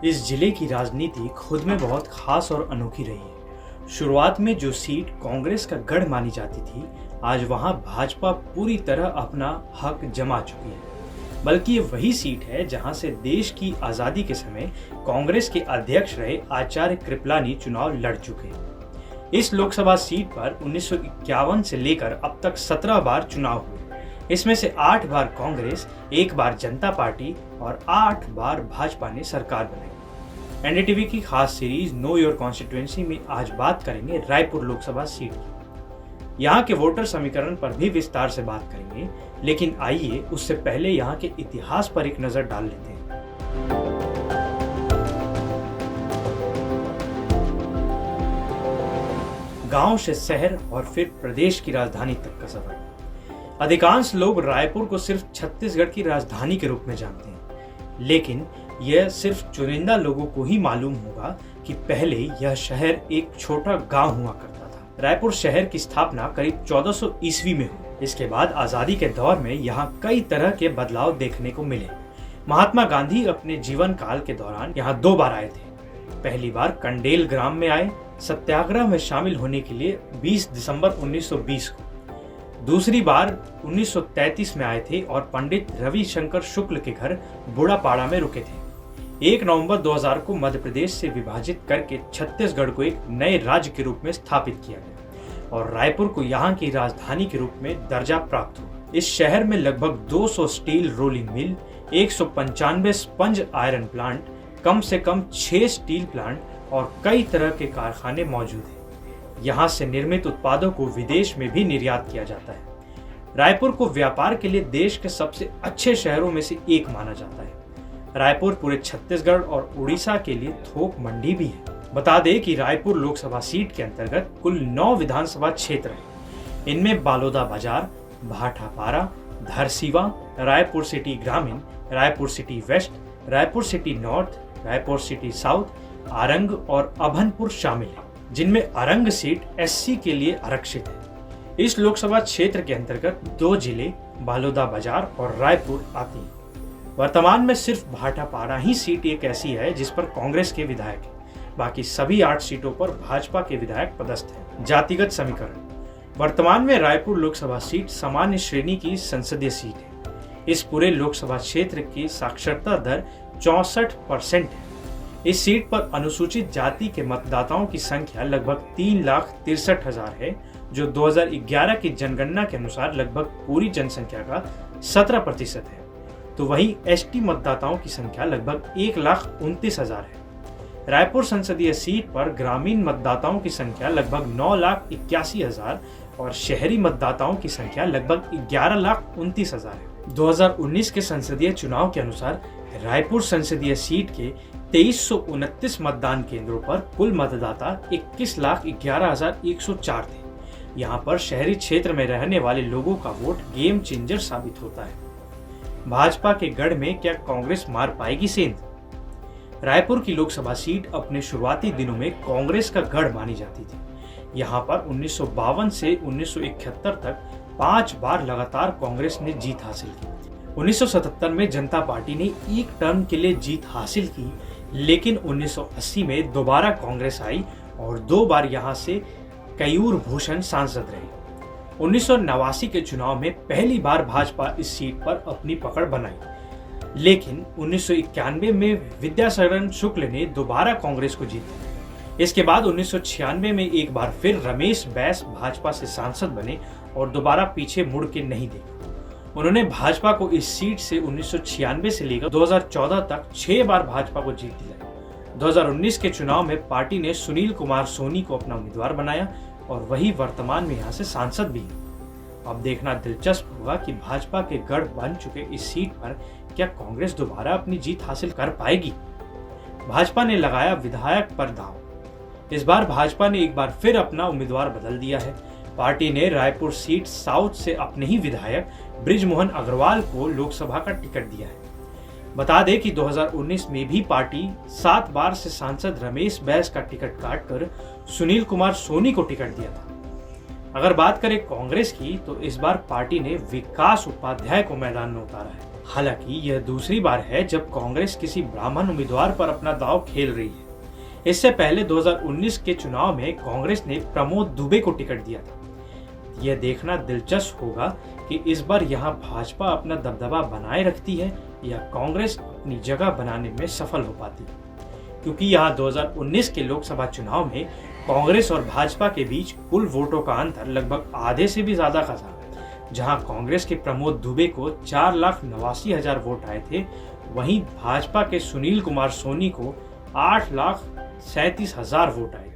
इस जिले की राजनीति खुद में बहुत खास और अनोखी रही है। शुरुआत में जो सीट कांग्रेस का गढ़ मानी जाती थी, आज वहां भाजपा पूरी तरह अपना हक जमा चुकी है। बल्कि ये वही सीट है जहां से देश की आजादी के समय कांग्रेस के अध्यक्ष रहे आचार्य कृपलानी चुनाव लड़ चुके हैं। इस लोकसभा सीट पर 1951 से लेकर अब तक 17 बार चुनाव हुए। इसमें से 8 बार कांग्रेस, 1 बार जनता पार्टी और 8 बार भाजपा ने सरकार बनाई। एनडीटीवी की खास सीरीज नो योर कॉन्स्टिट्यूएंसी में आज बात करेंगे रायपुर लोकसभा सीट की। यहाँ के वोटर समीकरण पर भी विस्तार से बात करेंगे, लेकिन आइए उससे पहले यहाँ के इतिहास पर एक नजर डाल लेते हैं। गांव से शहर और फिर प्रदेश की राजधानी तक का सफर। अधिकांश लोग रायपुर को सिर्फ छत्तीसगढ़ की राजधानी के रूप में जानते हैं, लेकिन यह सिर्फ चुनिंदा लोगों को ही मालूम होगा कि पहले यह शहर एक छोटा गांव हुआ करता था। रायपुर शहर की स्थापना करीब 1400 ईस्वी में हुई। इसके बाद आजादी के दौर में यहाँ कई तरह के बदलाव देखने को मिले। महात्मा गांधी अपने जीवन काल के दौरान यहाँ 2 बार आए थे। पहली बार कंडेल ग्राम में आए, सत्याग्रह में शामिल होने के लिए 20 दिसंबर 1920 को। दूसरी बार 1933 में आए थे और पंडित रविशंकर शुक्ल के घर बूढ़ापाड़ा में रुके थे। 1 नवंबर 2000 को मध्य प्रदेश से विभाजित करके छत्तीसगढ़ को एक नए राज्य के रूप में स्थापित किया गया और रायपुर को यहाँ की राजधानी के रूप में दर्जा प्राप्त हुआ। इस शहर में लगभग 200 steel rolling mill, 195 sponge iron plant, कम से कम 6 स्टील प्लांट और कई तरह के कारखाने मौजूद हैं। यहाँ से निर्मित उत्पादों को विदेश में भी निर्यात किया जाता है। रायपुर को व्यापार के लिए देश के सबसे अच्छे शहरों में से एक माना जाता है। रायपुर पूरे छत्तीसगढ़ और उड़ीसा के लिए थोक मंडी भी है। बता दें कि रायपुर लोकसभा सीट के अंतर्गत कुल 9 विधानसभा क्षेत्र हैं। इनमें बालोदा बाजार, भाटापारा, धरसीवा, रायपुर सिटी ग्रामीण, Raipur city west, Raipur city north, Raipur city south, Arang और अभनपुर शामिल है, जिनमें आरंग सीट एससी के लिए आरक्षित है। इस लोकसभा क्षेत्र के अंतर्गत 2 जिले बालोदा बाजार और रायपुर आती हैं। वर्तमान में सिर्फ भाटापारा ही सीट एक ऐसी है जिस पर कांग्रेस के विधायक हैं। बाकी सभी 8 सीटों पर भाजपा के विधायक पदस्थ हैं। जातिगत समीकरण। वर्तमान में रायपुर लोकसभा सीट सामान्य श्रेणी की संसदीय सीट है। इस पूरे लोकसभा क्षेत्र की साक्षरता दर 64% है। इस सीट पर अनुसूचित जाति के मतदाताओं की संख्या लगभग 3,63,000 है, जो 2011 की जनगणना के अनुसार लगभग पूरी जनसंख्या का 17% है। तो वहीं एसटी मतदाताओं की संख्या लगभग 1,29,000 है। रायपुर संसदीय सीट पर ग्रामीण मतदाताओं की संख्या लगभग 9,81,000 और शहरी मतदाताओं की संख्या लगभग 11,29,000 है। 2019 के संसदीय चुनाव के अनुसार रायपुर संसदीय सीट के 2329 मतदान केंद्रों पर कुल मतदाता 21,11,104 थे। यहाँ पर शहरी क्षेत्र में रहने वाले लोगों का वोट गेम चेंजर साबित होता है। भाजपा के गढ़ में क्या कांग्रेस मार पाएगी सेंध? रायपुर की लोकसभा सीट अपने शुरुआती दिनों में कांग्रेस का गढ़ मानी जाती थी। यहाँ पर 1952 से 1971 तक 5 बार लगातार कांग्रेस ने जीत हासिल की। 1977 में जनता पार्टी ने एक टर्म के लिए जीत हासिल की, लेकिन 1980 में दोबारा कांग्रेस आई और 2 बार यहाँ से कयूर भूषण सांसद रहे। 1989 के चुनाव में पहली बार भाजपा इस सीट पर अपनी पकड़ बनाई, लेकिन 1991 में विद्याशरण शुक्ल ने दोबारा कांग्रेस को जीता। इसके बाद 1996 में एक बार फिर रमेश बैस भाजपा से सांसद बने और दोबारा पीछे मुड़ के नहीं देखा। उन्होंने भाजपा को इस सीट से 1996 से लेकर 2014 तक 6 बार भाजपा को जीत दिलाई। 2019 के चुनाव में पार्टी ने सुनील कुमार सोनी को अपना उम्मीदवार बनाया और वही वर्तमान में यहाँ से सांसद भी है। अब देखना दिलचस्प होगा कि भाजपा के गढ़ बन चुके इस सीट पर क्या कांग्रेस दोबारा अपनी जीत हासिल कर पाएगी? भाजपा ने लगाया विधायक पर दांव। इस बार भाजपा ने एक बार फिर अपना उम्मीदवार बदल दिया है। पार्टी ने रायपुर सीट साउथ से अपने ही विधायक बृजमोहन अग्रवाल को लोकसभा का टिकट दिया है। बता दें कि 2019 में भी पार्टी 7 बार से सांसद रमेश बैस का टिकट काटकर सुनील कुमार सोनी को टिकट दिया था। अगर बात करें कांग्रेस की, तो इस बार पार्टी ने विकास उपाध्याय को मैदान में उतारा है। हालांकि यह दूसरी बार है जब कांग्रेस किसी ब्राह्मण उम्मीदवार पर अपना दांव खेल रही है। इससे पहले 2019 के चुनाव में कांग्रेस ने प्रमोद दुबे को टिकट दिया था। यह देखना दिलचस्प होगा कि इस बार यहां भाजपा अपना दबदबा बनाए रखती है या कांग्रेस अपनी जगह बनाने में सफल हो पाती है, क्योंकि यहां 2019 के लोकसभा चुनाव में कांग्रेस और भाजपा के बीच कुल वोटों का अंतर लगभग आधे से भी ज्यादा का था। जहां कांग्रेस के प्रमोद दुबे को 4,89,000 वोट आए थे, वहीं भाजपा के सुनील कुमार सोनी को 8,37,000 वोट आए।